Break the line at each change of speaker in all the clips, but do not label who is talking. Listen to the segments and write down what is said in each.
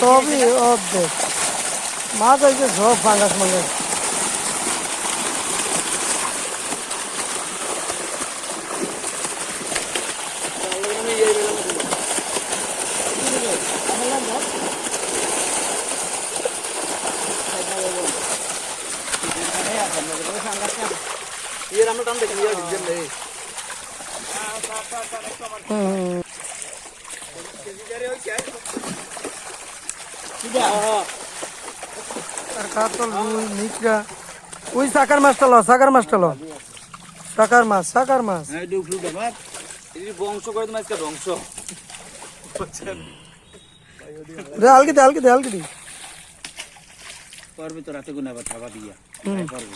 সবই অর্ধেক মাছ হয়েছে সব ফাঙ্গাস মাঙ্গাস। কাতল রুই মিকরা ওই সাকার মাছটা লো, সাকার মাছটা লো, সাকার মাছ, সাকার মাছ।
বংশ করে তোমার আজকে বংশ
রে আলকে দে, আলকে দে, আলকে দে।
করবি তো রাতে গুনা আবার খাবার দিয়া করবি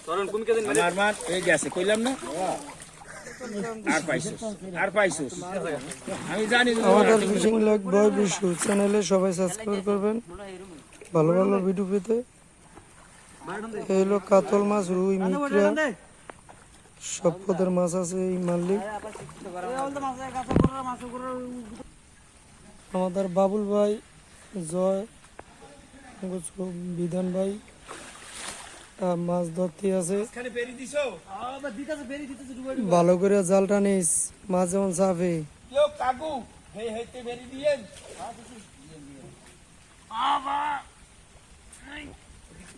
তরুণ কোন কেদিন আমার মান এই গেছে কইলাম না আর পাইছস আমি জানি
আমাদের ফিশিং লাইক বয় বিশু চ্যানেলে সবাই সাবস্ক্রাইব করবেন ভালো ভালো ভিডিও পেতে। এই হলো কাতল মাছ, রুই, মিকরা, সব পদের মাছ আছে এই মালিক। আমাদের বাবুল ভাই, জয়, বিধান ভাই মাছ ধরতে আছে। ভালো করে জালটা নিস, মাছ যেমন চাপে।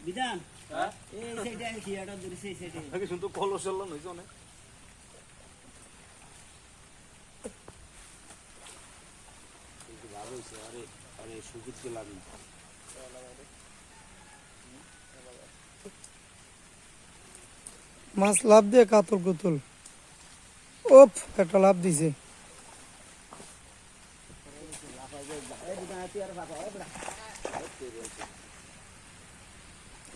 বিধান এই সাইডে কি আটা ধরে সেই সাইডে আগে শুন তো কল চলল নইছে অনেক ভালো হইছে। আরে আরে সুজিত কে লাগি
মাছ লাভ দিয়ে কাতল কুতল ওপ একটা লাভ দিছে।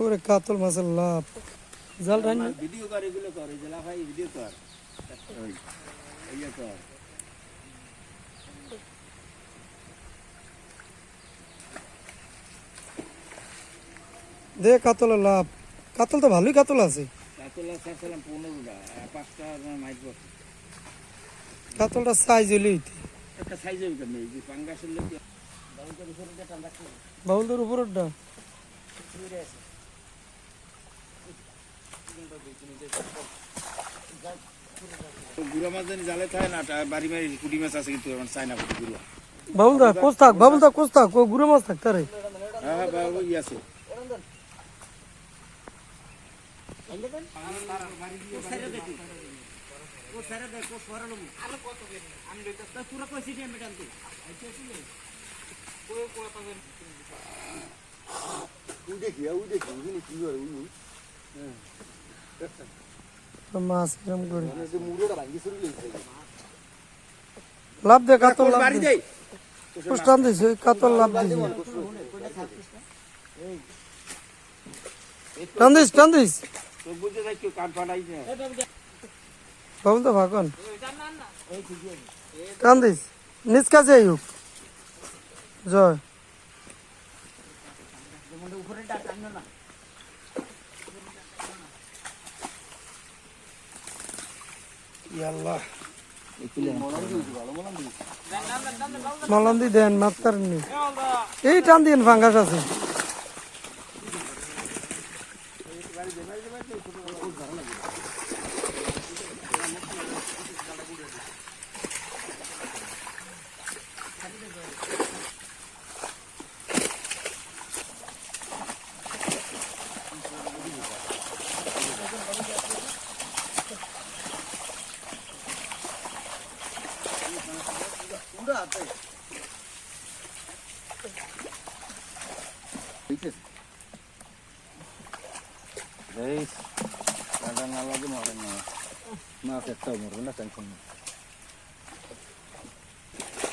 ওরে কাতল মাছের লাভ জাল রান্না
ভিডিও করে এগুলো করে জেলা ভাই ভিডিও কর ওই ইয়া কর
দে কাতলের লাভ। কাতল তো ভালোই কাতল আছে,
কাতলা সালাম 15টা 5টা মাইট বসে
কাতলটা সাইজ হইলেই
একটা সাইজ হইবে কেন এই যে পাঙ্গাসের লোক
বাউলদের উপরেরটা
গুড়া মাছ জানি জালে থাকে না বাড়ি বাড়ি কুটি মাছ আছে কিন্তু এখন চায় না গুড়া
বাবুলদা কোচ থাক, বাবুলদা কোচ থাক, ও গুড়ো মাছ থাকতে রে।
হ্যাঁ বাবু ই আছে
মাছ এরম করে লাভ দে, কাতল লাভ দে, টান দিছে কাতল লাভ দিছে। টান দিস, টান দিস বাবুল তো ভাগন টান দিস নিজ কাছে আইউক জয় মলান্দি দেন মাত্রার নি এই টান দিন ফাঙ্গাস আছে।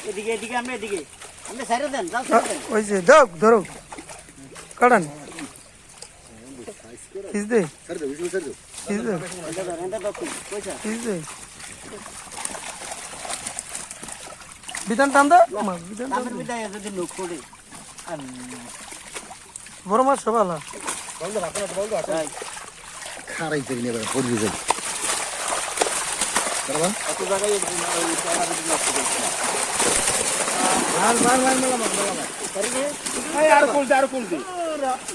এদিকে এদিকে আমরা এদিকে আমরা সাইরে দেন
ওই যে দাও ধরো কাটান কিস দে কিস দে কিস দে বিধান টান দে বিধান টান দে যদি লোক করে বড় মাছ সবালা বল দে বল দে খারাই থেকে নেবে পড়বি যাই করবা এত জায়গায় এই চালা ভিডিও নষ্ট করছিস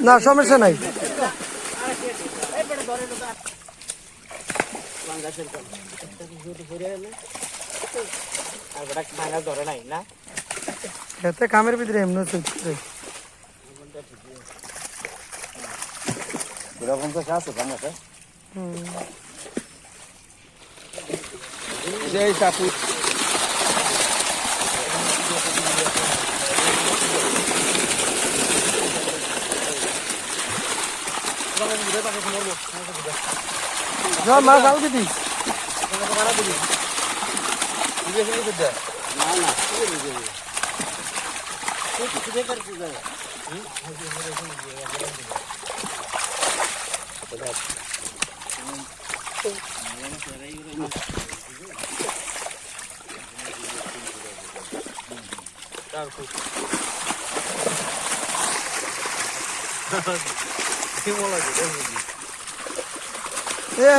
না সমস্যা নাই। এতে কামের ভিতরে এমনি চলছে। মাছ আলকে দিস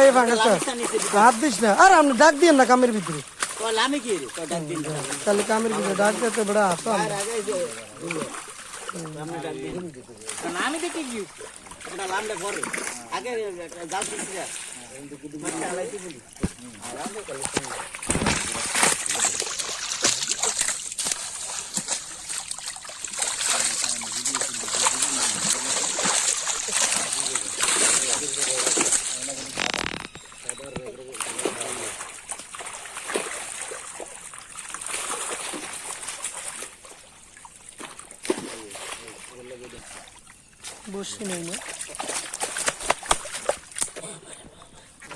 এই ফাঁকাটা হাত দিস না। আর আপনি ডাক দিয়েন না কামের ভিতরে, তাহলে কামের ভিতরে ডাক দিতে বড় হাত
আমি দেখি কি ওটা লামটা পরে আগে জাল দিছি না চালাইতে বলি
বসি নেই না।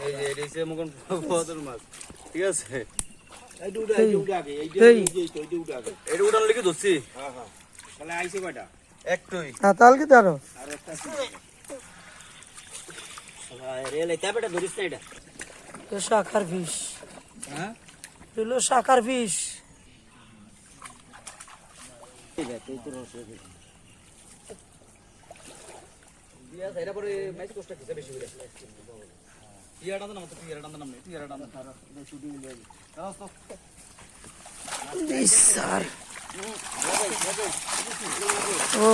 এই যে এটা হচ্ছে মগন বদল মাছ, ঠিক আছে?
এই দুটা আগে এই যে দুটা আগে
এটা উঠানো লিখে ধরছি।
হ্যাঁ হ্যাঁ তাহলে আইছে কয়টা
একটুই
হ্যাঁ তাহলে কি তারও
আর একটা রেলে তাপটা ধরিস না এটা
শাখার ফিস।
হ্যাঁ
এগুলো শাখার ফিস।
ঠিক আছে তুই তো রস
দিয়া সাইরা পরে ম্যাচ কষ্ট কিসে বেশি করে টিয়াটা না মত টিয়াটা নাম নেই টিয়াটা না তারা শুটিং নিয়ে যাস তো
স্যার ও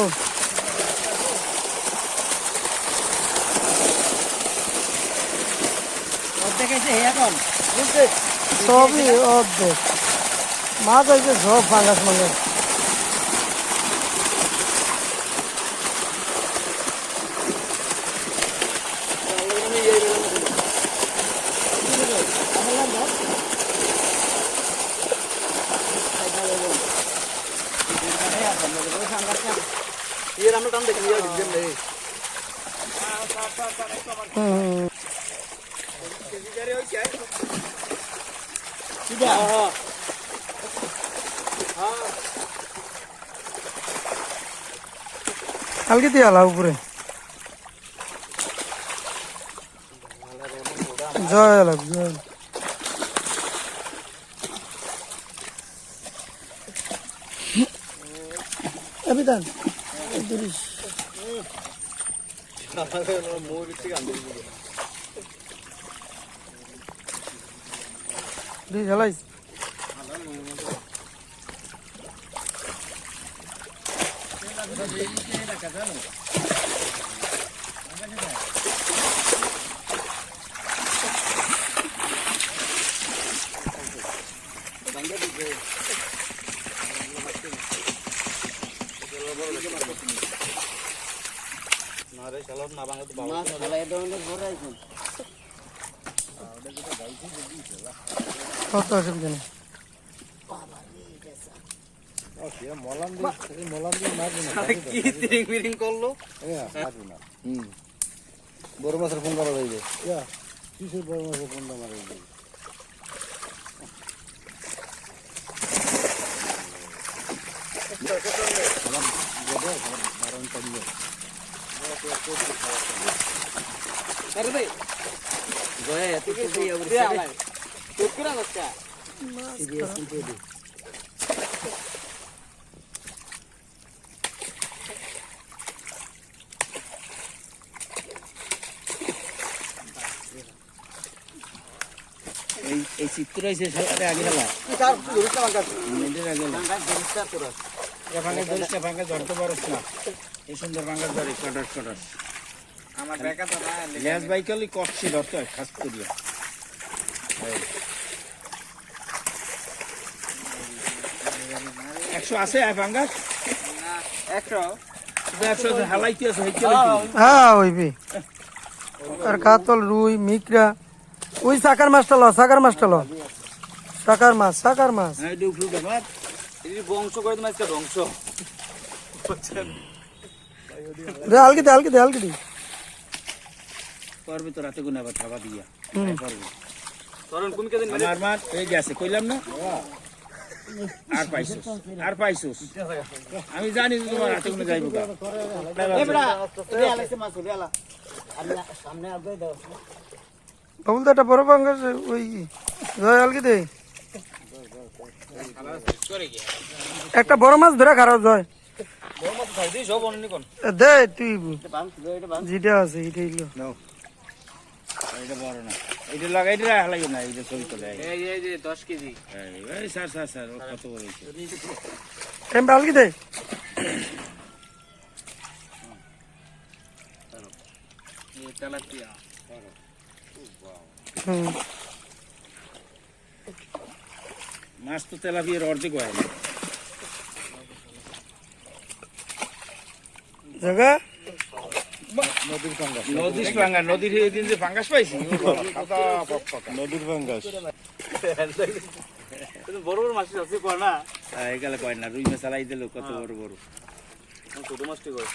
অর্ধেক আছে এখন
সবই অর্ধেক মাছ হয়েছে সব ফাঙ্গাস মাঙ্গাস।
টিয়ার আমরা টান দেখি ইয়া দিবেন রে কেজিদারে হইছে
কিডা হ্যাঁ
কালকে দিয়ে আলা উপরে জয় লাগ জয় অভিধান দিস
মোর বিচ্ছে গান দিবি
দিস হেলাইস
না রে শালা না বাংলা তো বাবা
মাছ ফলাই দৌড়ে ভরে আইছেন
কত অসুবিধা নেই।
কি তিরিং মিরিং করলো
বড় মাছের ফোন করা যাইবে কিসের বড় মাছের ফোন মারা যাইবে
আরে ভাই জয় এত কিছু ইয়া বলছে তো কিরা বাচ্চা সিরিয়াস কিন্তু এই চিত্র হয়েছে সবাই আগে গেলা
তার ধরিস না বাঙ্গাস
মিনিটের আগে গেলা
বাঙ্গাস ধরিস না তোরা
ভাঙ্গা ধরিস না ভাঙ্গা ধরতে পারস না এই সুন্দর ভাঙ্গা ধরে কটস কটস
আমার বেকা তো না
লেজ বাইকালি কষছি ধরতে হয় খাস করিয়া 100 আছে আর ভাঙ্গাস
না 100
100 হালাইতে আছে
হ্যাঁ হইবে আর কাতল রুই মিকরা ওই সাকার মাছটা ল সাকার মাছ
হ্যাঁ দুপুর বাবা
এই বংশ করে তোমার একটা বংশ
দে হালকি দে
করবে তো রাতে গুনাবা খাওয়া দিয়া পারবে
তরণ কোন কেদিন
আমার মাঠ এই যে আছে কইলাম না আর পাইছস আমি জানি যে তোমার হাতে কোনো যাইব গা
এ বড়া রে আলাইছে মাছ রে আলা আমি সামনে আগে দাও
বাবুল দাটা বড় পাঙ্গাস ওই জয় হালকি দে একটা বড় মাছ ধরে খারাপ জয়
বড় মাছ খাই দিই সব অন্য কোন
দে তুই
এটা বাং এটা বাং
যেটা আছে এটাই লো
নাও এটা বড় না এটা লাগাইতে হালাই না এটা ছবি তোলে
এই যে 10 কেজি
এই স্যার ও কত বড় হইছে
এম হালকি দে
এই তেলাপিয়া
মাছ তো তেলাপিয়ার অর্ধেক হয় না
জায়গা
নদীর এদিন যে ফাঙ্গাস পাইছি
নদীর পাঙ্গাস
বড় বড় মাছ আছে কোনা
এগুলা কয় না রুই মাছ চালাই দিল কত বড়
ছোট মাছটি কয়